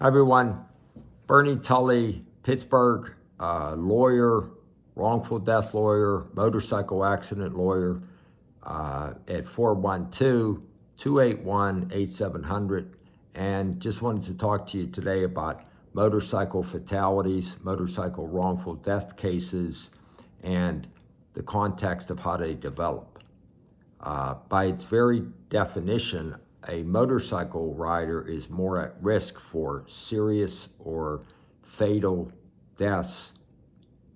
Hi everyone, Bernie Tully, Pittsburgh, lawyer, wrongful death lawyer, motorcycle accident lawyer at 412-281-8700. And just wanted to talk to you today about motorcycle fatalities, motorcycle wrongful death cases, and the context of how they develop. By its very definition, a motorcycle rider is more at risk for serious or fatal deaths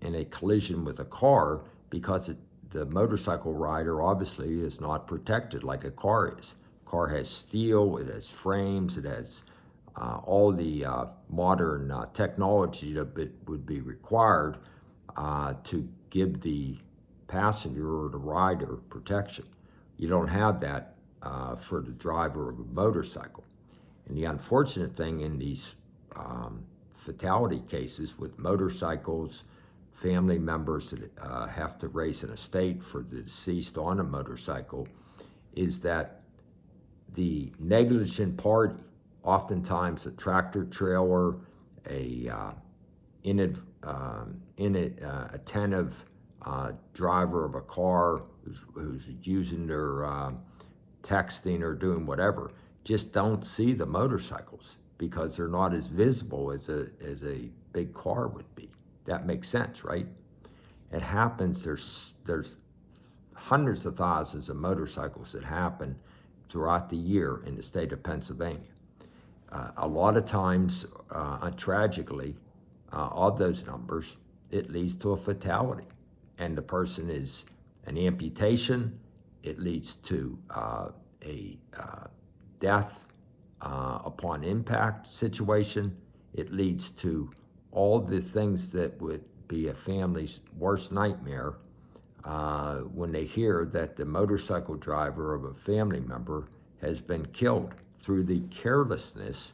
in a collision with a car because the motorcycle rider obviously is not protected like a car is. A car has steel, it has frames, it has all the modern technology that would be required to give the passenger or the rider protection. You don't have that for the driver of a motorcycle. And the unfortunate thing in these fatality cases with motorcycles, family members that have to raise an estate for the deceased on a motorcycle, is that the negligent party, oftentimes a tractor trailer, a attentive driver of a car who's using their texting or doing whatever, just don't see the motorcycles because they're not as visible as a big car would be. That makes sense, right? It happens, there's hundreds of thousands of motorcycles that happen throughout the year in the state of Pennsylvania. A lot of times, tragically, of those numbers, it leads to a fatality. And the person is an amputation, it leads to a death upon impact situation, it leads to all the things that would be a family's worst nightmare when they hear that the motorcycle driver of a family member has been killed through the carelessness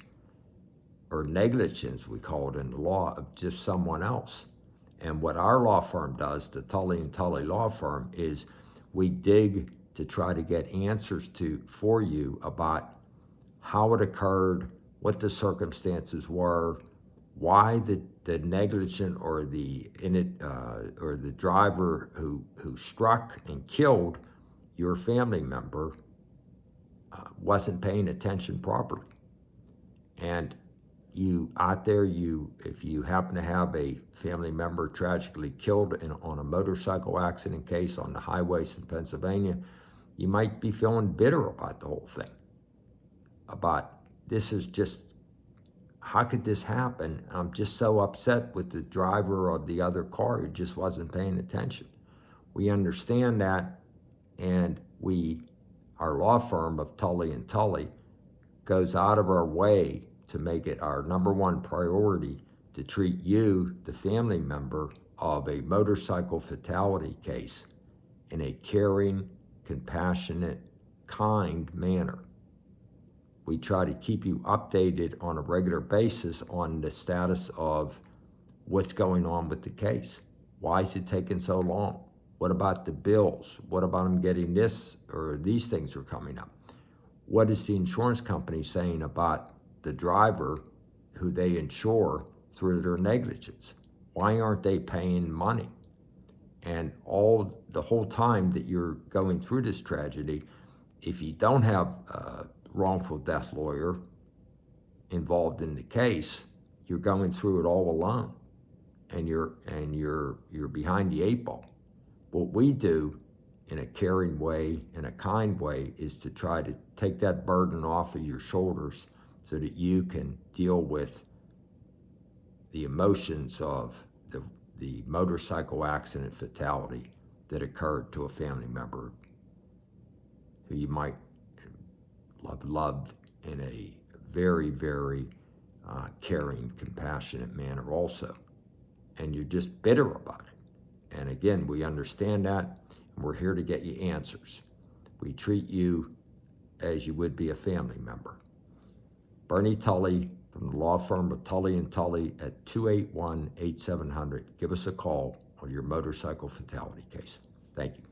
or negligence, we call it in the law, of just someone else. And what our law firm does, the Tully Tully law firm, is we dig to try to get answers for you about how it occurred, what the circumstances were, why the negligent or the driver who struck and killed your family member wasn't paying attention properly. And you out there, if you happen to have a family member tragically killed on a motorcycle accident case on the highways in Pennsylvania, you might be feeling bitter about the whole thing. About this is just, how could this happen? I'm just so upset with the driver of the other car who just wasn't paying attention. We understand that, and our law firm of Tully and Tully goes out of our way to make it our number one priority to treat you, the family member of a motorcycle fatality case, in a caring, compassionate, kind manner. We try to keep you updated on a regular basis on the status of what's going on with the case. Why is it taking so long? What about the bills? What about them getting this or these things are coming up? What is the insurance company saying about the driver who they insure through their negligence? Why aren't they paying money? And the whole time that you're going through this tragedy, if you don't have a wrongful death lawyer involved in the case, you're going through it all alone, and you're behind the eight ball. What we do in a caring way, in a kind way, is to try to take that burden off of your shoulders so that you can deal with the emotions of the motorcycle accident fatality that occurred to a family member who you might have loved in a very, very caring, compassionate manner also. And you're just bitter about it. And again, we understand that, and we're here to get you answers. We treat you as you would be a family member. Bernie Tully from the law firm of Tully and Tully at 281-8700. Give us a call on your motorcycle fatality case. Thank you.